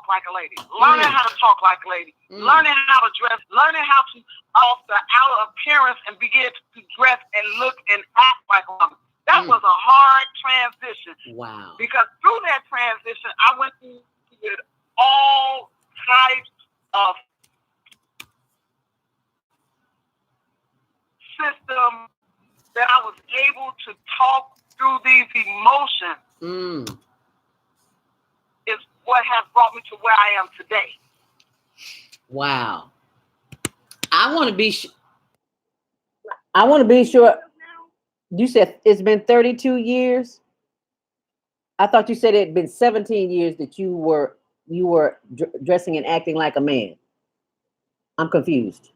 walk like a lady, learning how to talk like a lady, learning how to dress, learning how to off the outer appearance and begin to dress and look and act like a woman. That was a hard transition. Wow. Because through that transition, I went through with all types of systems that I was able to talk through these emotions. Is what has brought me to where I am today. Wow. I want to be sure. You said it's been 32 years. I thought you said it had been 17 years that you were dressing and acting like a man. I'm confused.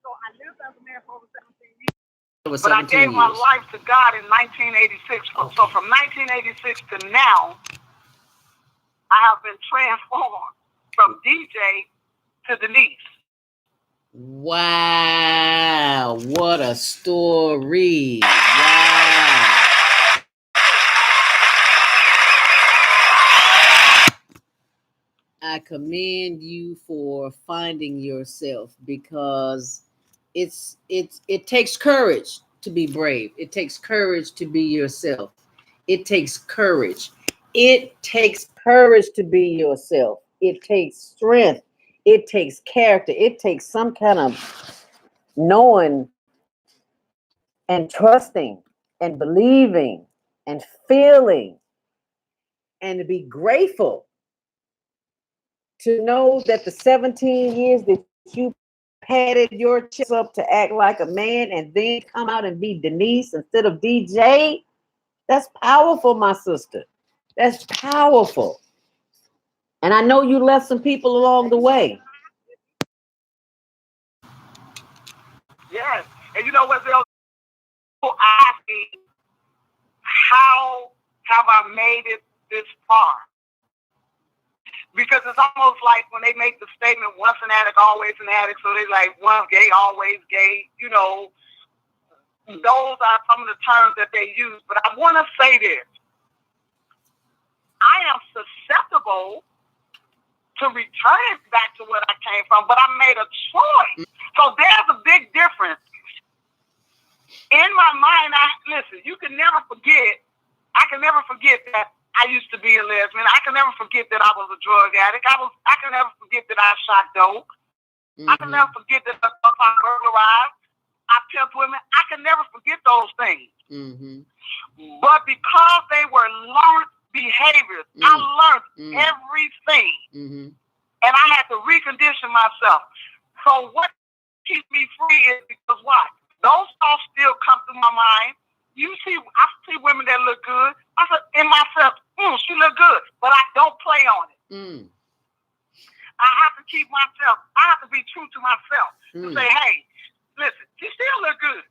So I lived as a man for over 17 years. But I gave my life to God in 1986. So from 1986 to now, I have been transformed from DJ to Denise. Wow, what a story. Wow. I commend you for finding yourself, because it takes courage to be brave. It takes courage to be yourself. It takes courage. It takes courage to be yourself. It takes strength. It takes character. It takes some kind of knowing and trusting and believing and feeling, and to be grateful to know that the 17 years that you padded your chest up to act like a man and then come out and be Denise instead of DJ. That's powerful, my sister. That's powerful. And I know you left some people along the way. Yes. And you know what, they'll ask me, how have I made it this far? Because it's almost like when they make the statement, once an addict, always an addict. So they're like, once gay, always gay. You know, those are some of the terms that they use. But I want to say this. I am susceptible to return back to where I came from, but I made a choice. So there's a big difference. In my mind, listen, you can never forget, I can never forget that I used to be a lesbian. I can never forget that I was a drug addict. I can never forget that I shot dope. I can never forget that I burglarized. I pimped women. I can never forget those things. But because they were learned behaviors, I learned everything. And I had to recondition myself. So what keeps me free is because what? Those thoughts still come through my mind. I see women that look good. I said in myself, she look good, but I don't play on it. I have to keep myself. I have to be true to myself to say, hey, listen, she still look good.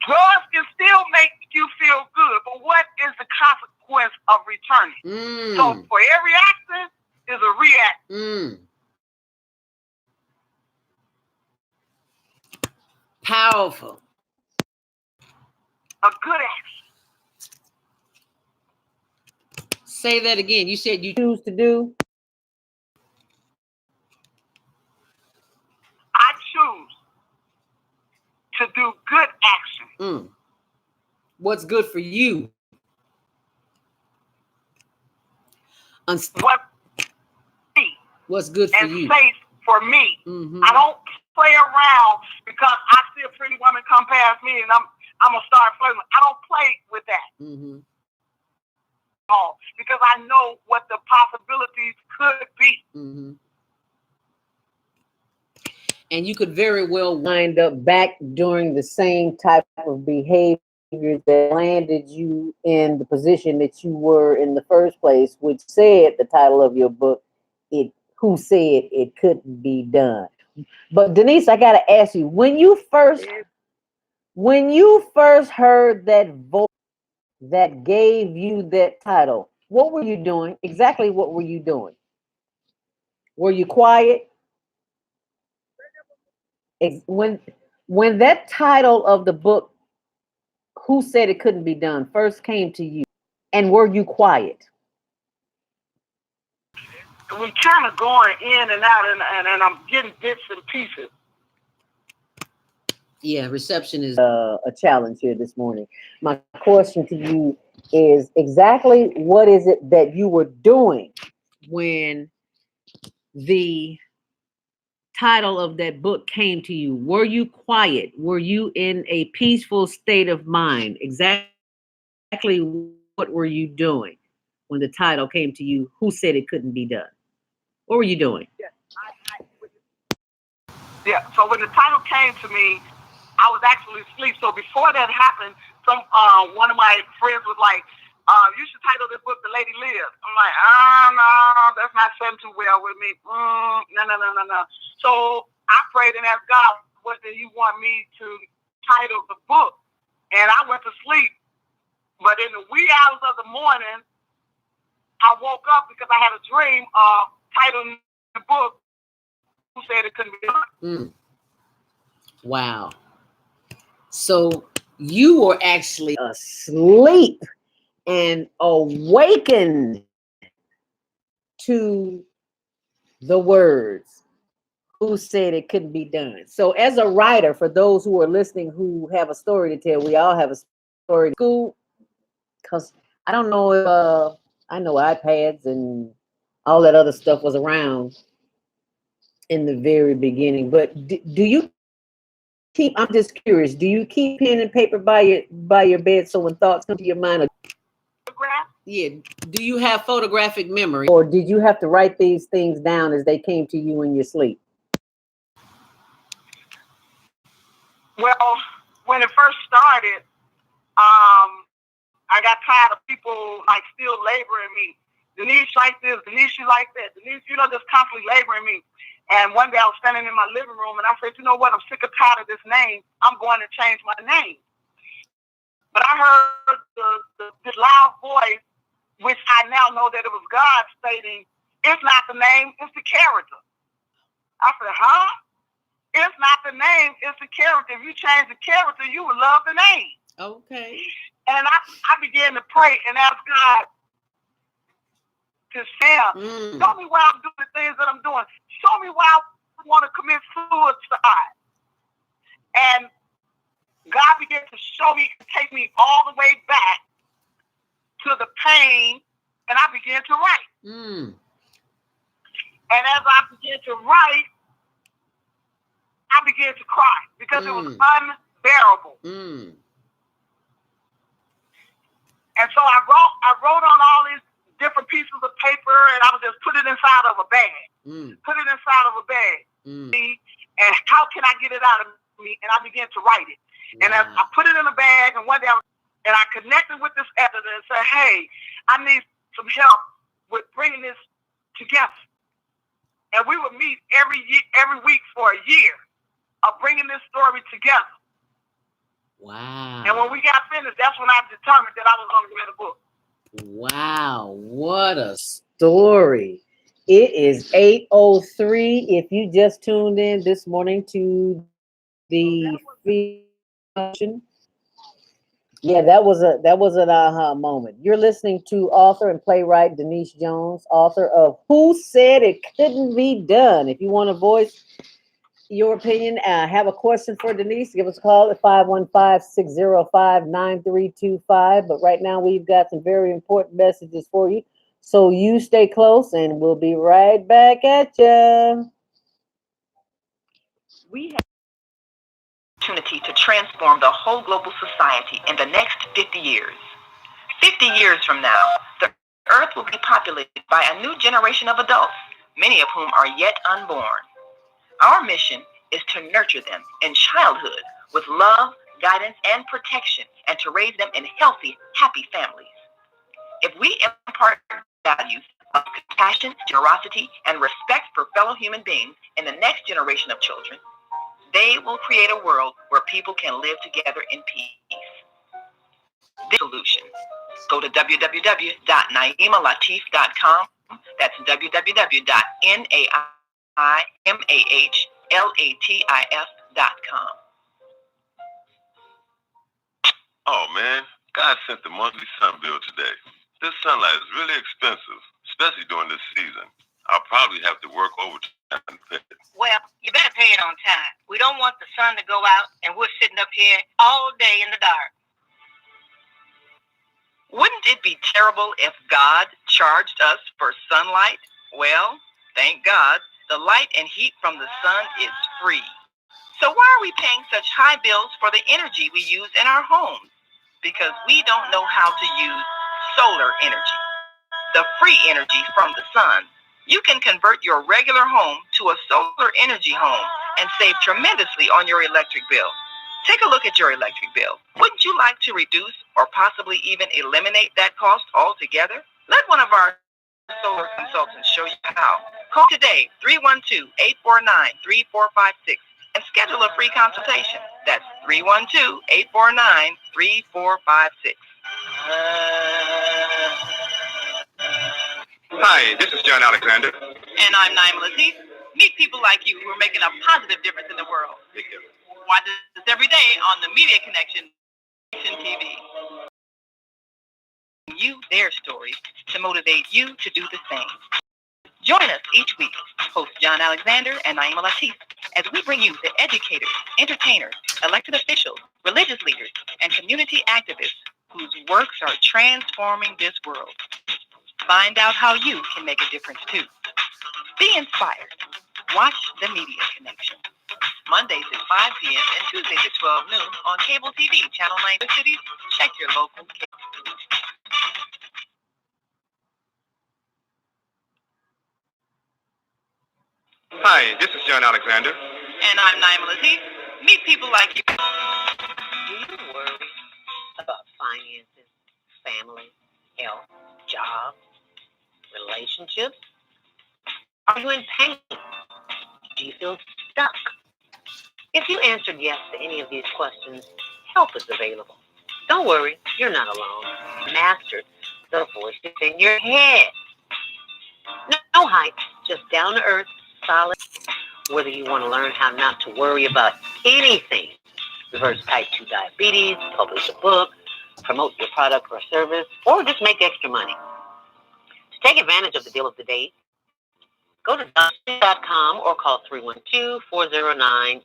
Drugs can still make you feel good, but what is the consequence of returning? So for every action is a reaction. Powerful. A good action. Say that again. You said you choose to do? I choose to do good action. What's good for you? What's good for you? And safe for me. I don't play around because I see a pretty woman come past me and I'm gonna start flirting. I don't play with that. Because I know what the possibilities could be. And you could very well wind up back doing the same type of behavior that landed you in the position that you were in the first place, which said the title of your book, Who Said It Couldn't Be Done. But Denise, I gotta ask you, when you first heard that voice that gave you that title, what were you doing? Exactly what were you doing? Were you quiet? When that title of the book, Who Said It Couldn't Be Done, first came to you, and were you quiet? we kind of going in and out, and I'm getting bits and pieces. Yeah, reception is a challenge here this morning. My question to you is exactly what is it that you were doing when the title of that book came to you? Were you quiet? Were you in a peaceful state of mind? Exactly what were you doing when the title came to you? Who said it couldn't be done? What were you doing? Yeah, so when the title came to me, I was actually asleep. So before that happened, one of my friends was like, you should title this book The Lady Lives. I'm like, no, that's not setting too well with me. No. So I prayed and asked God, what do you want me to title the book? And I went to sleep. But in the wee hours of the morning, I woke up because I had a dream of titling the book, Who Said It Couldn't Be Done. Wow. So you were actually asleep and awakened to the words, Who Said It Couldn't Be Done. So as a writer, for those who are listening who have a story to tell, we all have a story to school, because I don't know if I know iPads and all that other stuff was around in the very beginning, but do you keep, I'm just curious, do you keep pen and paper by your bed so when thoughts come to your mind? Yeah. Do you have photographic memory? Or did you have to write these things down as they came to you in your sleep? Well, when it first started, I got tired of people like still laboring me. Denise like this, Denise you like that, Denise, just constantly laboring me. And one day I was standing in my living room and I said, you know what, I'm sick and tired of this name. I'm going to change my name. But I heard the loud voice, which I now know that it was God stating, it's not the name, it's the character. I said, huh? It's not the name, it's the character. If you change the character, you would love the name. Okay. And I began to pray and ask God to share. Show me why I'm doing the things that I'm doing. Show me why I want to commit suicide. And God began to show me and take me all the way back to the pain, and I began to write. And as I began to write, I began to cry because it was unbearable. And so I wrote on all these different pieces of paper, and I would just put it inside of a bag. Put it inside of a bag. And how can I get it out of me? And I began to write it. Wow. And as I put it in a bag, and one day I connected with this editor and said, hey, I need some help with bringing this together. And we would meet every week for a year of bringing this story together. Wow. And when we got finished, that's when I determined that I was going to write a book. Wow. What a story. It is 8:03. If you just tuned in this morning to the function, yeah, that was an aha moment. You're listening to author and playwright Denise Jones, author of Who Said It Couldn't Be Done. If you want to voice your opinion, have a question for Denise, give us a call at 515-605-9325. But right now we've got some very important messages for you. So you stay close and we'll be right back at you. We have the opportunity to transform the whole global society in the next 50 years. 50 years from now, the Earth will be populated by a new generation of adults, many of whom are yet unborn. Our mission is to nurture them in childhood with love, guidance, and protection, and to raise them in healthy, happy families. If we impart values of compassion, generosity, and respect for fellow human beings in the next generation of children, they will create a world where people can live together in peace. This solution. Go to www.naimalatif.com. That's www.naimalatif.com. Oh man, God sent the monthly sun bill today. This sunlight is really expensive, especially during this season. I'll probably have to work overtime to pay it. Well, you better pay it on time. We don't want the sun to go out and we're sitting up here all day in the dark. Wouldn't it be terrible if God charged us for sunlight? Well, thank God, the light and heat from the sun is free. So why are we paying such high bills for the energy we use in our homes? Because we don't know how to use solar energy, the free energy from the sun. You can convert your regular home to a solar energy home and save tremendously on your electric bill. Take a look at your electric bill. Wouldn't you like to reduce or possibly even eliminate that cost altogether? Let one of our solar consultants show you how. Call today, 312-849-3456, and schedule a free consultation. That's 312-849-3456. Hi, this is John Alexander. And I'm Naima Latif. Meet people like you who are making a positive difference in the world. Watch us every day on the Media Connection TV. You their stories to motivate you to do the same. Join us each week, host John Alexander and Naima Latif, as we bring you the educators, entertainers, elected officials, religious leaders, and community activists whose works are transforming this world. Find out how you can make a difference too. Be inspired. Watch the Media Connection. Mondays at 5 p.m. and Tuesdays at 12 noon on cable TV, Channel 9 Cities. Check your local cable. Hi, this is John Alexander. And I'm Naima Latif. Meet people like you. Do you worry about finances, family, health, job, relationships? Are you in pain? Do you feel stuck? If you answered yes to any of these questions, help is available. Don't worry, you're not alone. Master the voices in your head. No hype, just down to earth, solid. Whether you want to learn how not to worry about anything, reverse type 2 diabetes, publish a book, promote your product or service, or just make extra money. To take advantage of the deal of the day, go to Done2.com or call 312-409-6619.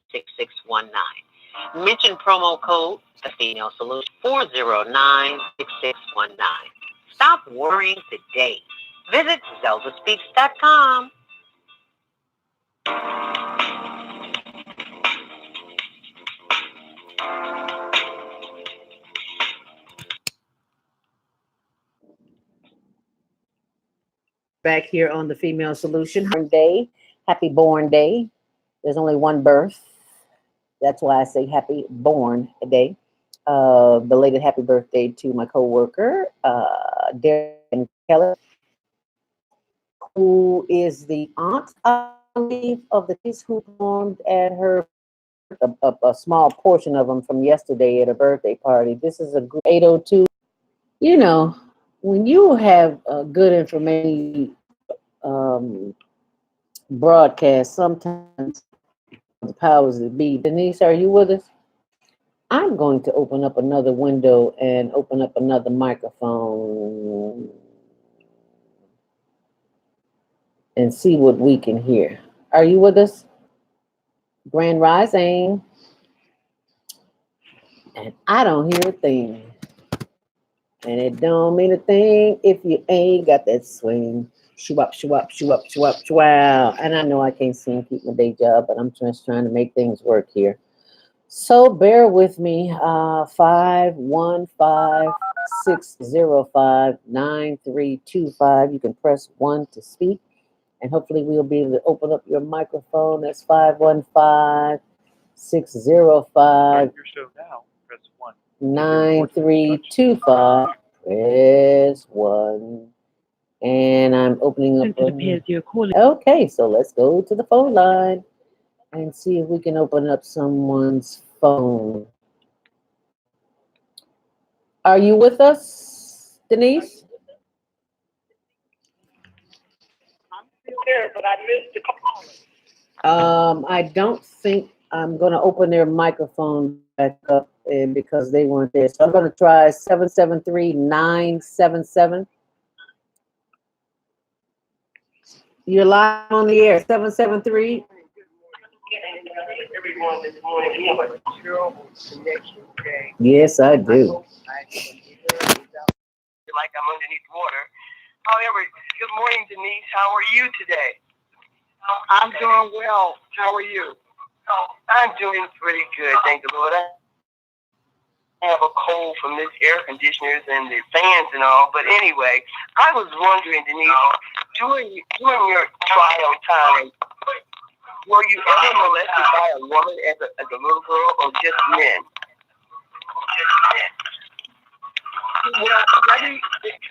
Mention promo code The Female Solution 409-6619. Stop worrying today. Visit ZeldaSpeaks.com. Back here on the Female Solution. Born Day. Happy Born Day. There's only one birth. That's why I say happy born day. Belated happy birthday to my coworker, Darren Keller, who is the aunt, I believe, of the kids who performed at her, a small portion of them from yesterday at a birthday party. This is a group 802. You know, when you have good information broadcast, sometimes the powers that be. Denise, are you with us? I'm going to open up another window and open up another microphone and see what we can hear. Are you with us? Grand Rising. And I don't hear a thing. And it don't mean a thing if you ain't got that swing. Shoo-up, shoo-up, shoo-up, shoo-up, shoo-wow. And I know I can't sing, keep my day job, but I'm just trying to make things work here. So bear with me. 515-605-9325. You can press 1 to speak, and hopefully we'll be able to open up your microphone. That's 515-605. Press 1. 9325. Press 1. And I'm opening up. Okay, so let's go to the phone line and see if we can open up someone's phone. Are you with us, Denise? I'm still there, but I missed the call. I don't think I'm going to open their microphone back up because they weren't there. So I'm going to try 773-977. You're live on the air. 773. Everyone this morning, we have a terrible connection today. Yes, I do. Like I'm underneath water. However, good morning, Denise. How are you today? I'm doing well. How are you? I'm doing pretty good, thank the Lord. I have a cold from this air conditioners and the fans and all. But anyway, I was wondering, Denise, during your trial time, were you ever molested by a woman as a little girl, or just men? Well,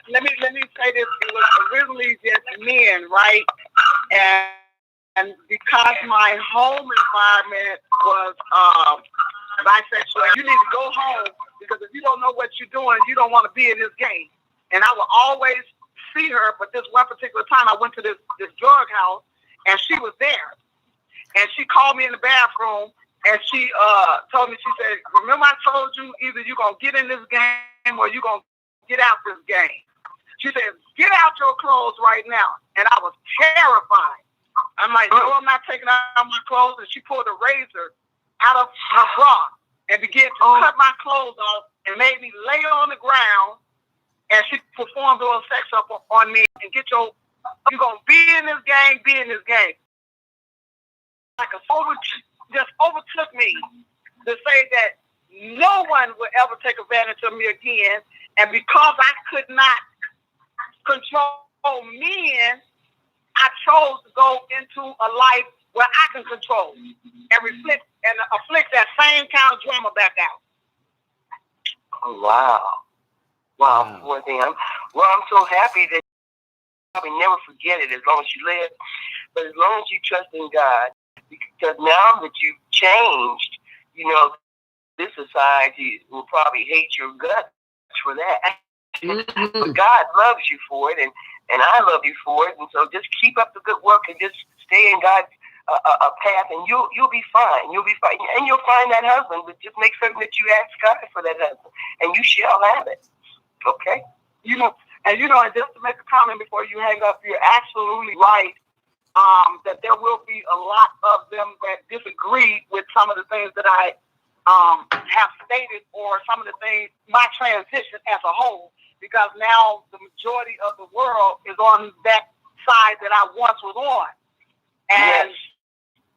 let me say this. It was originally just men, right? And because my home environment was bisexual, you need to go home, because if you don't know what you're doing, you don't want to be in this game. And I would always see her, but this one particular time I went to this drug house, and she was there. And she called me in the bathroom, and she told me, she said, remember I told you either you're going to get in this game or you're going to get out this game. She said, get out your clothes right now. And I was terrified. I'm like, no, I'm not taking out my clothes. And she pulled a razor out of her bra and began to cut my clothes off and made me lay on the ground. And she performed oral sex up on me and you're going to be in this game, be in this game. Like just overtook me to say that no one would ever take advantage of me again. And because I could not control men, I chose to go into a life where I can control and reflect and afflict that same kind of drama back out. Oh, wow. Wow. Poor thing. I'm so happy that you probably never forget it as long as you live. But as long as you trust in God, because now that you've changed, this society will probably hate your guts for that. Mm-hmm. But God loves you for it, and I love you for it. And so just keep up the good work and just stay in God's path, and you'll be fine. You'll be fine, and you'll find that husband. But just make certain that you ask God for that husband, and you shall have it. Okay? And just to make a comment before you hang up, you're absolutely right. That there will be a lot of them that disagree with some of the things that I have stated, or some of the things, my transition as a whole, because now the majority of the world is on that side that I once was on. And yes.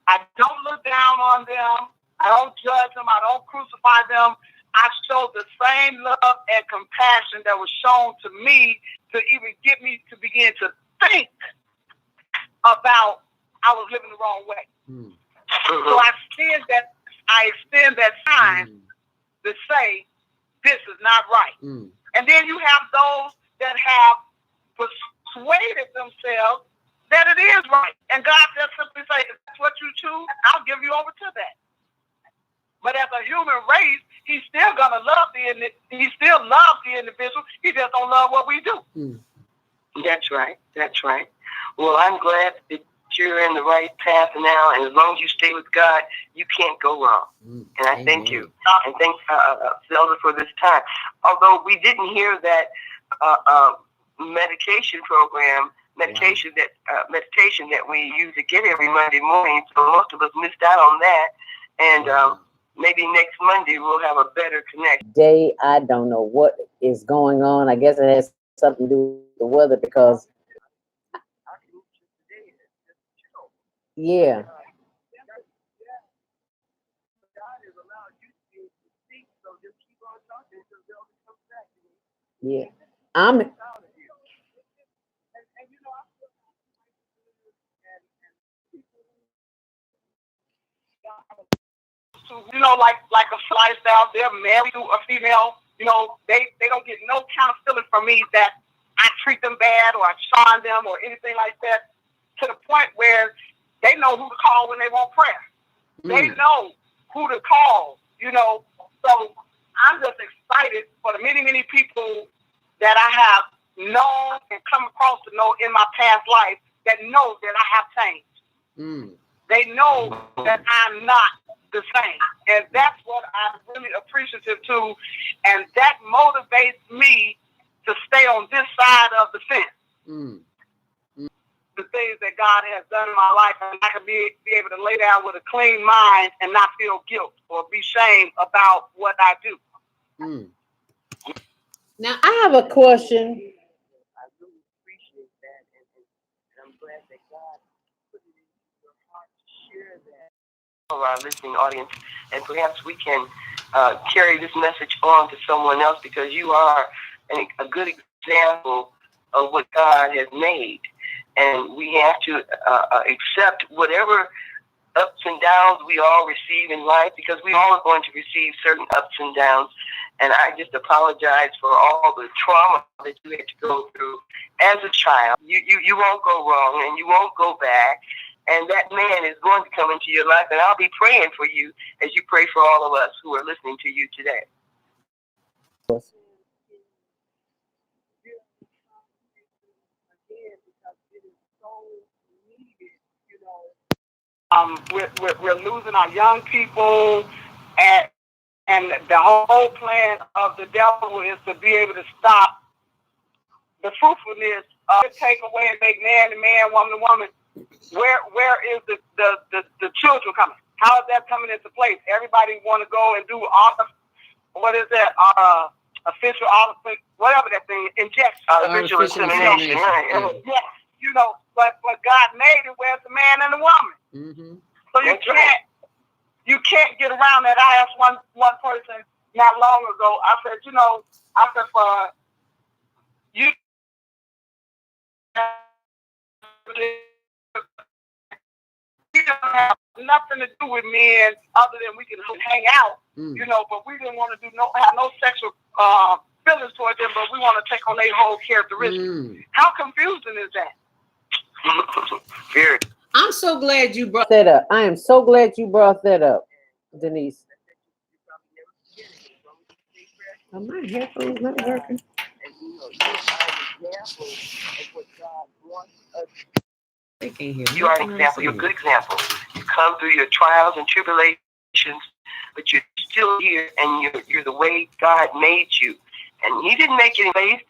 I don't look down on them. I don't judge them. I don't crucify them. I show the same love and compassion that was shown to me to even get me to begin to think about I was living the wrong way. Mm. So I extend that time to say this is not right. Mm. And then you have those that have persuaded themselves that it is right. And God just simply says, if that's what you choose, I'll give you over to that. But as a human race, he's still gonna love he still loves the individual. He just don't love what we do. Mm. That's right. That's right. Well, I'm glad that you're in the right path now, and as long as you stay with God, you can't go wrong. And I thank you. And thank Zelda for this time. Although we didn't hear that meditation that we usually get every Monday morning, so most of us missed out on that. And maybe next Monday we'll have a better connection. Today, I don't know what is going on. I guess it has something to do with the weather, because yeah. Yeah. Like a lifestyle, they're married to a female, they don't get no kind of feeling from me that I treat them bad or I shine them or anything like that, to the point where they know who to call when they want prayer. They know who to call, So I'm just excited for the many, many people that I have known and come across to know in my past life that know that I have changed. They know that I'm not the same. And that's what I'm really appreciative to. And that motivates me to stay on this side of the fence. The things that God down with a clean mind and not feel guilt or be shamed about what I do. Now, I have a question. I really appreciate that, and I'm glad that God put it in your heart to share that for our listening audience, and perhaps we can carry this message on to someone else, because you are a good example of what God has made, and we have to accept whatever ups and downs we all receive in life, because we all are going to receive certain ups and downs. And I just apologize for all the trauma that you had to go through as a child. You won't go wrong, and you won't go back. And that man is going to come into your life, and I'll be praying for you as you pray for all of us who are listening to you today. We're losing our young people, and the whole plan of the devil is to be able to stop the fruitfulness of take away and make man to man, woman to woman. Where is the children coming? How is that coming into place? Everybody want to go and do official, whatever that thing, injection. Artificial insemination. Yes, but God made it where it's a man and a woman. Mm-hmm. So you can't get around that. I asked one person not long ago. I said, for you, we don't have nothing to do with men other than we can hang out, but we didn't want to have no sexual feelings towards them, but we want to take on their whole characteristics. How confusing is that? Very. I'm so glad you brought that up. I am so glad you brought that up, Denise. Are my headphones not working? They can't hear me. You are an example. You're a good example. You come through your trials and tribulations, but you're still here, and you're the way God made you. And He didn't make you waste.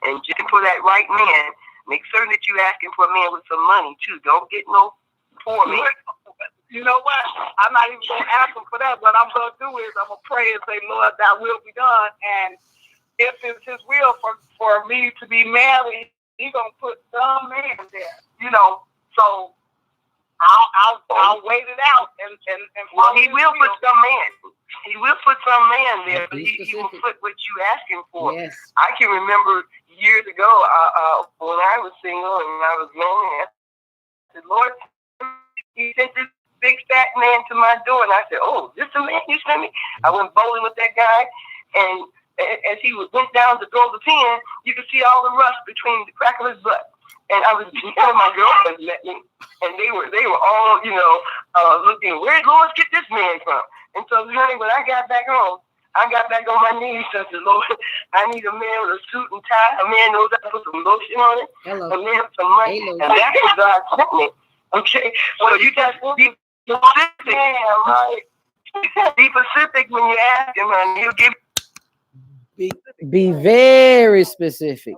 And just for that right man, make certain that you ask Him for a man with some money too. Don't get no poor man. You know what? I'm not even going to ask Him for that. What I'm going to do is I'm going to pray and say, Lord, Thy will be done. And if it's His will for me to be married, He's going to put some man there. So I'll wait it out and well, He will put some man. He will put some man there, but he will put what you ask Him for. Yes. I can remember years ago when I was single and I was lonely. I said, Lord, He sent this big fat man to my door, and I said, "Oh, this the man you sent me?" I went bowling with that guy, and as he went down to throw the pin, you could see all the rust between the crack of his butt. And I was one of my girlfriends met me, and they were all looking, where'd Lord get this man from? And so, honey, when I got back home, I got back on my knees and said, Lord, I need a man with a suit and tie, a man knows how to put some lotion on it, a man with some money, and that's what God sent me. Okay, so you just be specific, right? Be specific when you ask Him, and He'll give. Be very specific.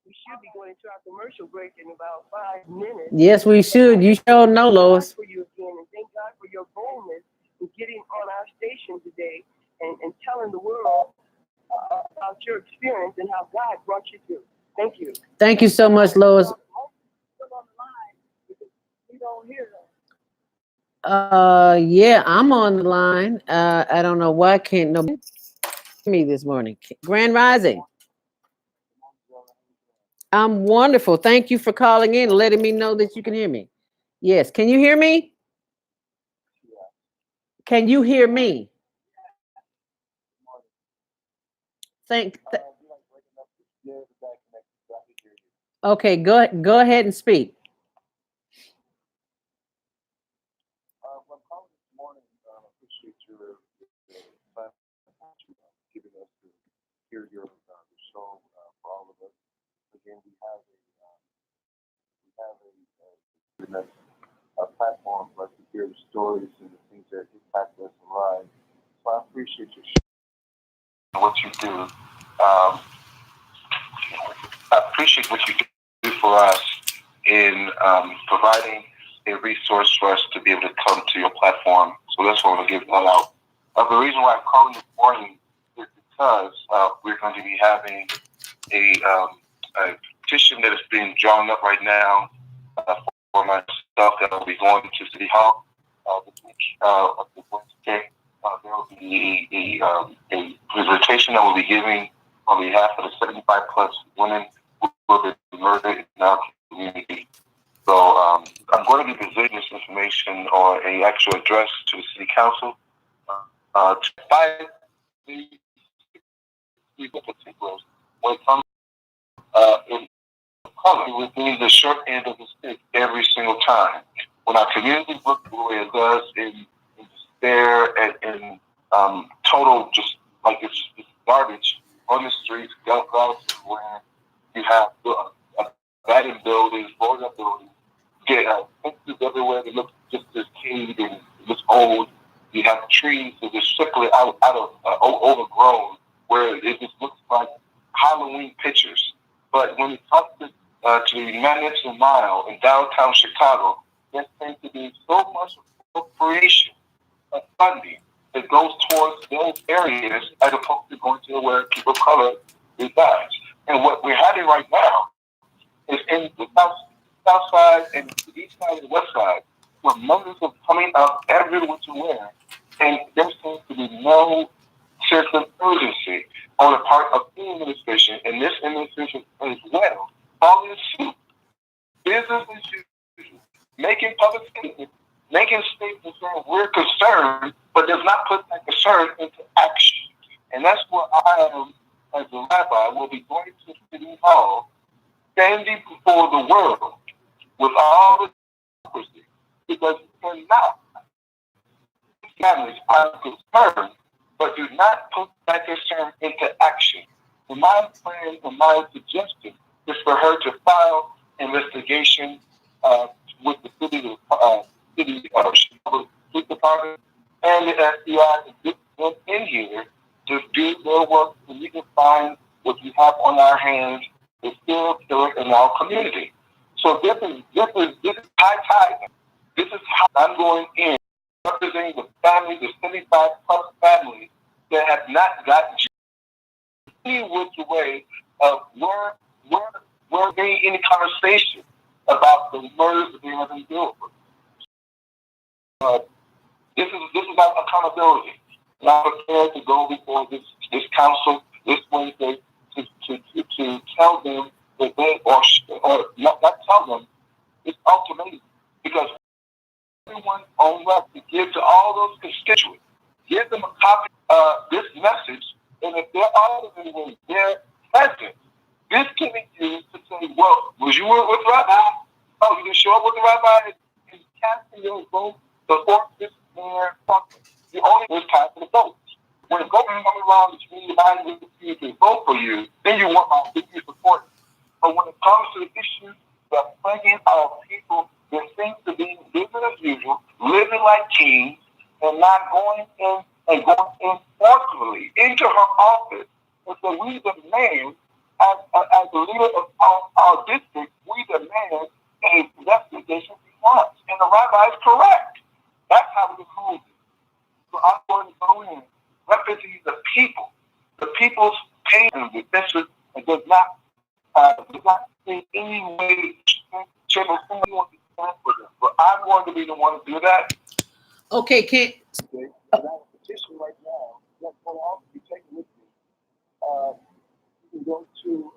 We should be going into our commercial break in about 5 minutes. Yes, we should. You sure know, Lois. For you again, and thank God for your boldness in getting on our station today and telling the world about your experience and how God brought you through. Thank you. Thank you so much, Lois. We don't hear them. Yeah, I'm on the line. I don't know why can't nobody hear me this morning. Grand Rising. I'm wonderful. Thank you for calling in and letting me know that you can hear me. Yes. Can you hear me? Can you hear me? Okay, go ahead and speak. Hear your show for all of us. Again, we have a platform for us to hear the stories and the things that impact us in life. So I appreciate your show, what you do. I appreciate what you do for us. in providing a resource for us to be able to come to your platform. So that's why I want to give that out. The reason why I'm calling this morning is because we're going to be having a petition that is being drawn up right now for myself that will be going to City Hall this week of the Wednesday. There will be a presentation that we'll be giving on behalf of the 75 plus women who have been murdered in our community. So I'm going to be presenting this information or an actual address to the City Council to fight the particulars when it comes in color with being the short end of the stick every single time. When our community looks the way it does in despair and in total, just like it's garbage on the streets, garbage where you have abandoned buildings, blown up buildings, get fences everywhere that look just as caved and just old. You have trees that just simply out of overgrown, where it just looks like Halloween pictures. But when it comes to the Magnificent Mile in downtown Chicago, there seems to be so much appropriation of funding that goes towards those areas as opposed to going to where people of color reside. And what we're having right now is in the south side and the east side and the west side, where murders are coming up every which way, and there seems to be no sense of urgency on the part of the administration, and this administration as well, following suit, business as usual, making public statements, making statements saying we're concerned, but does not put that concern into action. And that's what I am, as a rabbi, will be going to City Hall, standing before the world with all the hypocrisy, because they're not. Families are concerned, but do not put that concern into action. And my plan and my suggestion is for her to file investigation with the city Chicago Police Department and the FBI to get them in here to do their work, so we can find what we have on our hands is still killer in our community. So this is high time. This is how I'm going in, representing the families, the 75 plus families that have not gotten any which way of where there any conversation about the murders that they have been dealing with. This is about accountability. And I'm prepared to go before this council this Wednesday to tell them that they or not tell them, it's ultimatum, because everyone on record to give to all those constituents, give them a copy of this message, and if they're all of them, they're present, this can be used to say, well, was you with Rabbi? Oh, you can show up with the Rabbi and casting your vote before this man talking. The only was casting the vote. When the government comes around, the community body with you to vote for you, then you want my big support. But when it comes to the issues that plaguing our people, there seems to be business as usual, living like kings, and not going in and going in forcefully into her office. And so we demand, as the leader of our district, we demand an investigation response. And the rabbi is correct. That's how we move it. So I'm going to go in, representing the people's pain and defenses, and does not in any way shape or form want to stand for them. But I'm going to be the one to do that. Okay, can't. Okay. I have a petition right now that's going to also be taken with me. You can go to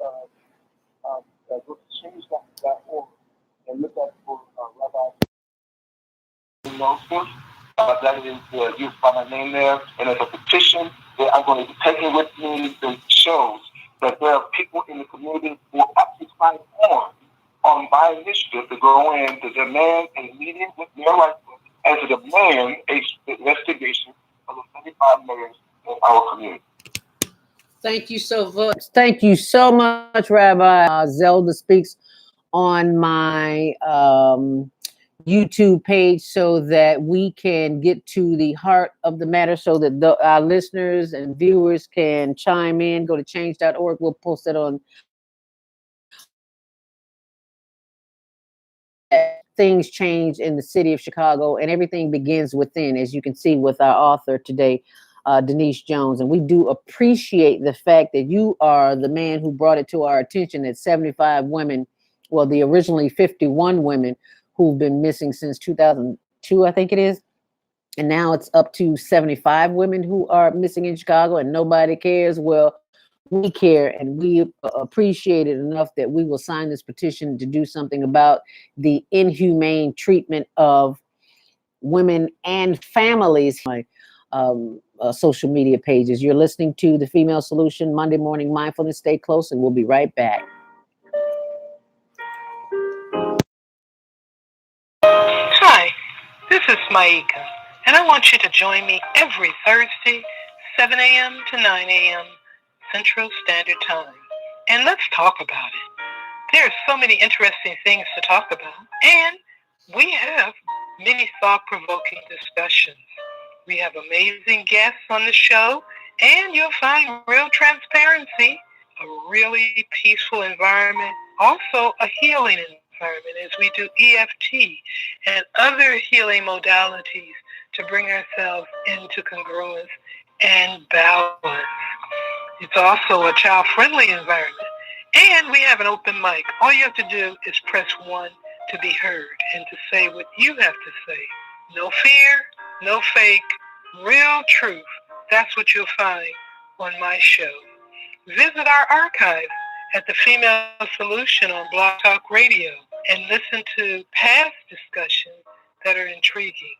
change.org and look up for Rabbi Moses. That is, you find my name there, and there's a petition that I'm going to be taking with me that shows that there are people in the community who are actually signed on my initiative to go in to demand a meeting with their rights and to demand an investigation of the 75 mayors in our community. Thank you so much. Thank you so much, Rabbi. Zelda speaks on my YouTube page so that we can get to the heart of the matter, so that our listeners and viewers can chime in. Go to change.org. We'll post it on things change in the city of Chicago, and everything begins within, as you can see with our author today, Denise Jones. And we do appreciate the fact that you are the man who brought it to our attention that 75 women, well, the originally 51 women who've been missing since 2002, I think it is. And now it's up to 75 women who are missing in Chicago, and nobody cares. Well, we care, and we appreciate it enough that we will sign this petition to do something about the inhumane treatment of women and families. My social media pages. You're listening to The Female Solution, Monday Morning Mindfulness. Stay close, and we'll be right back. Hi, this is Maika, and I want you to join me every Thursday, 7 a.m. to 9 a.m. Central Standard Time. And let's talk about it. There are so many interesting things to talk about, and we have many thought-provoking discussions. We have amazing guests on the show, and you'll find real transparency, a really peaceful environment, also a healing environment as we do EFT and other healing modalities to bring ourselves into congruence and balance. It's also a child-friendly environment, and we have an open mic. All you have to do is press 1 to be heard and to say what you have to say. No fear, no fake, real truth. That's what you'll find on my show. Visit our archives at The Female Solution on Blog Talk Radio and listen to past discussions that are intriguing.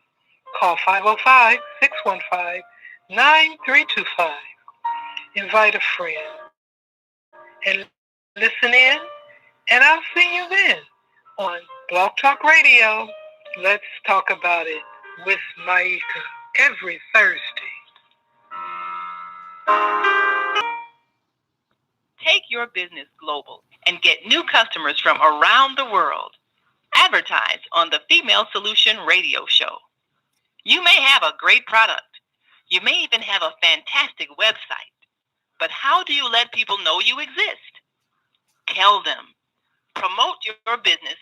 Call 505-615-9325. Invite a friend and listen in, and I'll see you then on Blog Talk Radio. Let's talk about it with Maika every Thursday. Take your business global and get new customers from around the world. Advertise on the Female Solution Radio Show. You may have a great product. You may even have a fantastic website. But how do you let people know you exist? Tell them. Promote your business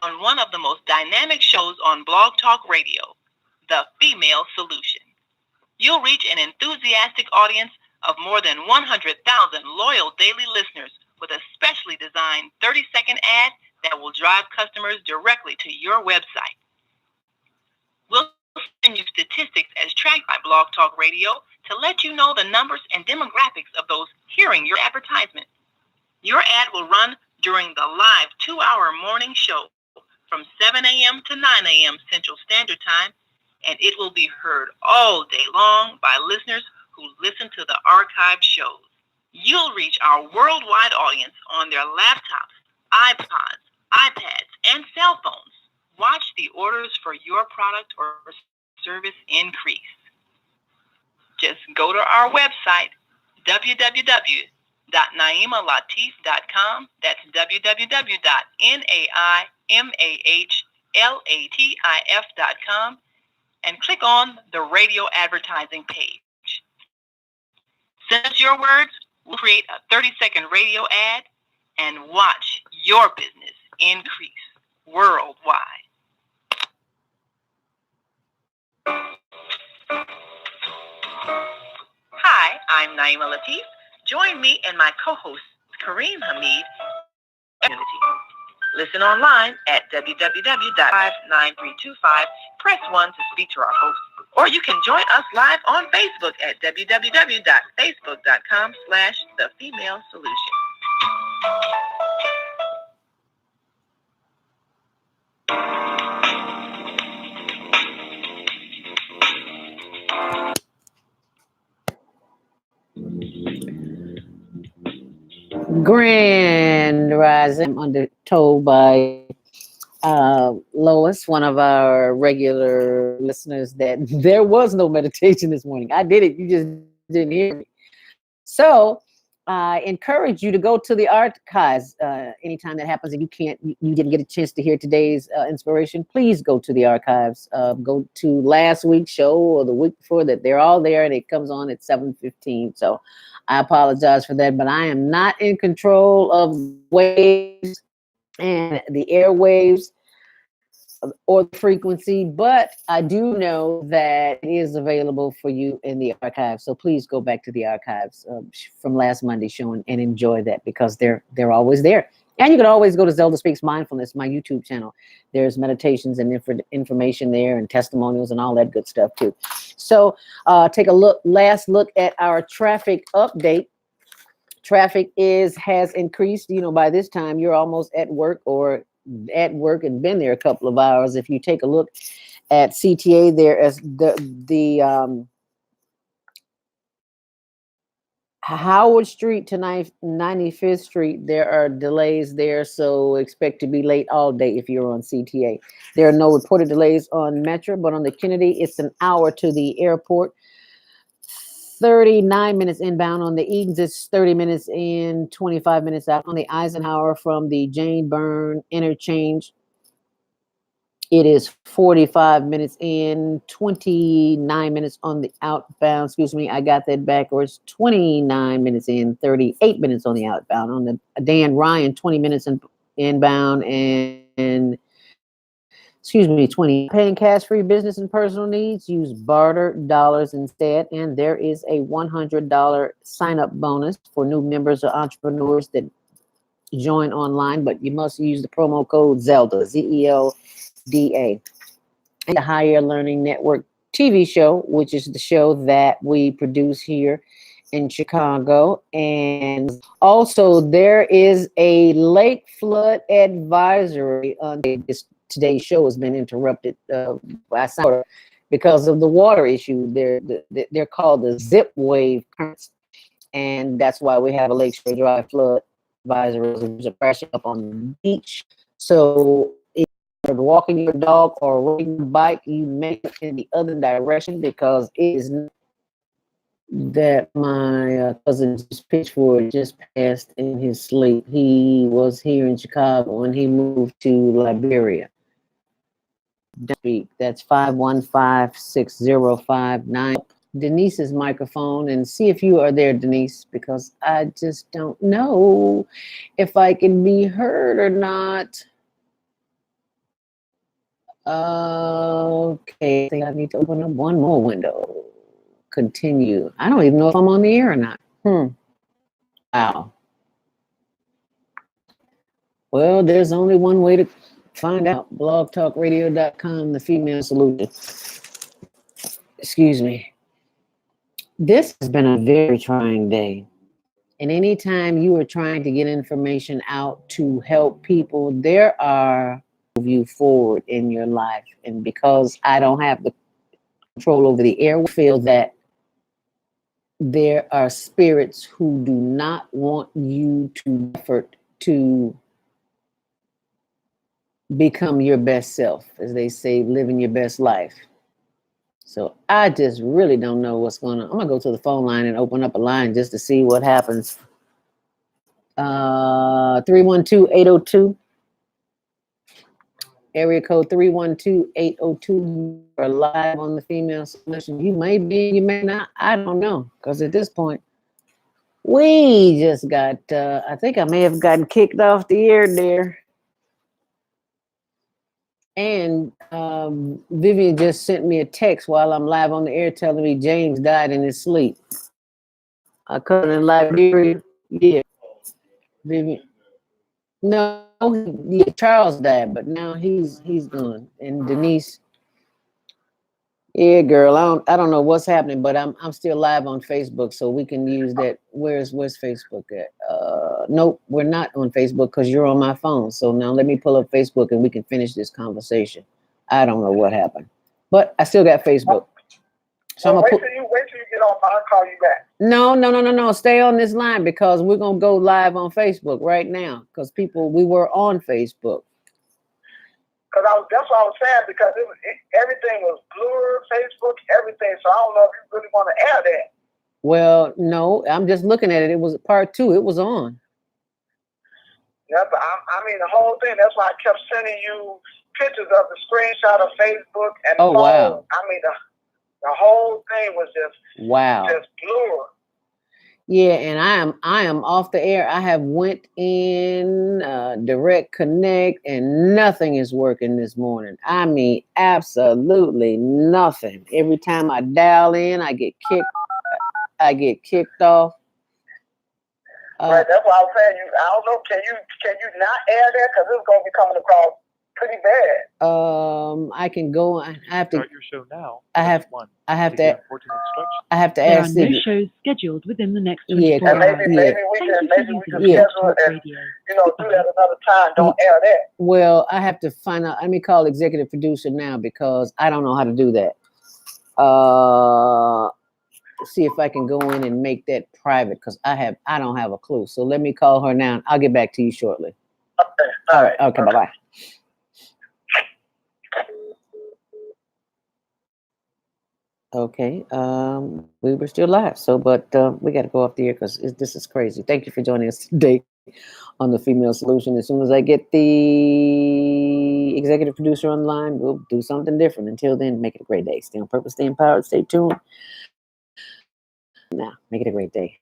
on one of the most dynamic shows on Blog Talk Radio, The Female Solution. You'll reach an enthusiastic audience of more than 100,000 loyal daily listeners with a specially designed 30-second ad that will drive customers directly to your website. We'll send you statistics as tracked by Blog Talk Radio to let you know the numbers and demographics of those hearing your advertisement. Your ad will run during the live 2-hour morning show from 7 a.m. to 9 a.m. Central Standard Time, and it will be heard all day long by listeners who listen to the archived shows. You'll reach our worldwide audience on their laptops, iPods, iPads, and cell phones. Watch the orders for your product or service increase. Just go to our website, www.naimalatif.com. That's www.naimalatif.com, and click on the radio advertising page. Send us your words. We'll create a 30-second radio ad and watch your business increase worldwide. Hi, I'm Naima Latif. Join me and my co-host, Kareem Hamid. Listen online at www.59325. Press 1 to speak to our host. Or you can join us live on Facebook at www.facebook.com/The Female Solution. Grand Rising. I'm told by Lois, one of our regular listeners, that there was no meditation this morning. I did it. You just didn't hear me. So I encourage you to go to the archives anytime that happens and you didn't get a chance to hear today's inspiration. Please go to the archives. Go to last week's show or the week before that. They're all there, and it comes on at 7:15. So I apologize for that, but I am not in control of waves and the airwaves. or the frequency, but I do know that it is available for you in the archives. So please go back to the archives from last Monday's show and enjoy that, because they're always there. And you can always go to Zelda Speaks Mindfulness, my YouTube channel. There's meditations and information there, and testimonials and all that good stuff too. So take a last look at our traffic update. Traffic has increased. By this time you're almost at work and been there a couple of hours. If you take a look at CTA, there as the Howard Street to 95th Street, there are delays there, so expect to be late all day if you're on CTA. There are no reported delays on Metro, but on the Kennedy, it's an hour to the airport. 39 minutes inbound. On the Edens, it's 30 minutes in, 25 minutes out. On the Eisenhower from the Jane Byrne interchange, it is 45 minutes in, 29 minutes on the outbound. Excuse me, I got that backwards. 29 minutes in, 38 minutes on the outbound. On the Dan Ryan, 20 minutes inbound and 20. Paying cash-free business and personal needs, use barter dollars instead. And there is a $100 sign-up bonus for new members or entrepreneurs that join online, but you must use the promo code ZELDA, ZELDA. And the Higher Learning Network TV show, which is the show that we produce here in Chicago. And also there is a lake flood advisory on this. Today's show has been interrupted by summer because of the water issue. They're called the zip wave currents, and that's why we have a Lakeshore Drive flood advisory. There's a crashing up on the beach. So if you're walking your dog or riding a bike, you make it in the other direction, because it is not that my cousin's Pitchford just passed in his sleep. He was here in Chicago and he moved to Liberia. That's 515-6059. Denise's microphone and see if you are there, Denise, because I just don't know if I can be heard or not. Okay, I think I need to open up one more window. Continue. I don't even know if I'm on the air or not. Wow. Well, there's only one way to find out. blogtalkradio.com, the female solution. Excuse me. This has been a very trying day. And anytime you are trying to get information out to help people, there are you forward in your life. And because I don't have the control over the air, we feel that there are spirits who do not want you to effort to become your best self, as they say, living your best life. So I just really don't know what's going on. I'm gonna go to the phone line and open up a line just to see what happens. 312-802. Area code 312-802. Are live on the female solution. You may be, you may not. I don't know, because at this point, we just got. I think I may have gotten kicked off the air there. And Vivian just sent me a text while I'm live on the air telling me James died in his sleep. I couldn't in Liberia. Yeah, Vivian. No, Charles died, but now he's gone. And Denise. Yeah, girl. I don't know what's happening, but I'm still live on Facebook, so we can use that. Where's Facebook at? Nope, we're not on Facebook because you're on my phone. So now let me pull up Facebook and we can finish this conversation. I don't know what happened, but I still got Facebook. So I'm gonna wait till you get on. I'll call you back. No. Stay on this line because we're gonna go live on Facebook right now because we were on Facebook. Because that's what I was saying, because everything was blurred, Facebook, everything. So I don't know if you really want to air that. Well, no, I'm just looking at it. It was part 2. It was on. Yeah, but I mean the whole thing. That's why I kept sending you pictures of the screenshot of Facebook and the phone. Wow. I mean the whole thing was just wow. Just blurred. Yeah, and I am off the air. I have went in direct connect and nothing is working this morning. I mean, absolutely nothing. Every time I dial in, I get kicked off. Right, that's why I was saying I don't know, can you not air there? Because it's gonna be coming across pretty bad. I can go. I have to Start your show now. I have One. I have To to get important instructions. I have to There are ask no Siggy. shows scheduled within the next Yeah, 24 hours. Maybe we Thank can you for maybe we using can Yeah. schedule it and Radio. do that another time. Don't air that. Well, I have to find out. Let me call executive producer now because I don't know how to do that. See if I can go in and make that private because I don't have a clue. So let me call her now. I'll get back to you shortly. Okay. All right. Okay. Bye-bye. Okay. We were still live. So, but we got to go off the air because this is crazy. Thank you for joining us today on the Female Solution. As soon as I get the executive producer online, we'll do something different. Until then, make it a great day. Stay on purpose, stay empowered, stay tuned. Now, make it a great day.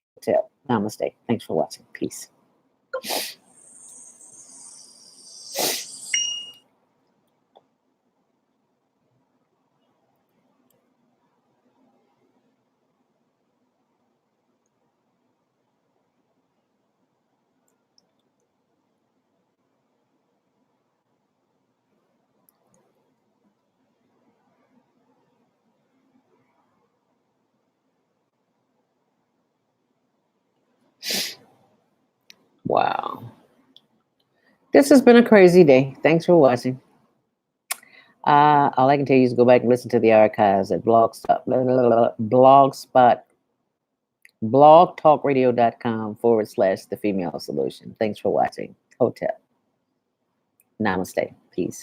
Namaste. Thanks for watching. Peace. Wow. This has been a crazy day. Thanks for watching. All I can tell you is go back and listen to the archives at blogtalkradio.com/the female solution. Thanks for watching. Hotel. Namaste. Peace.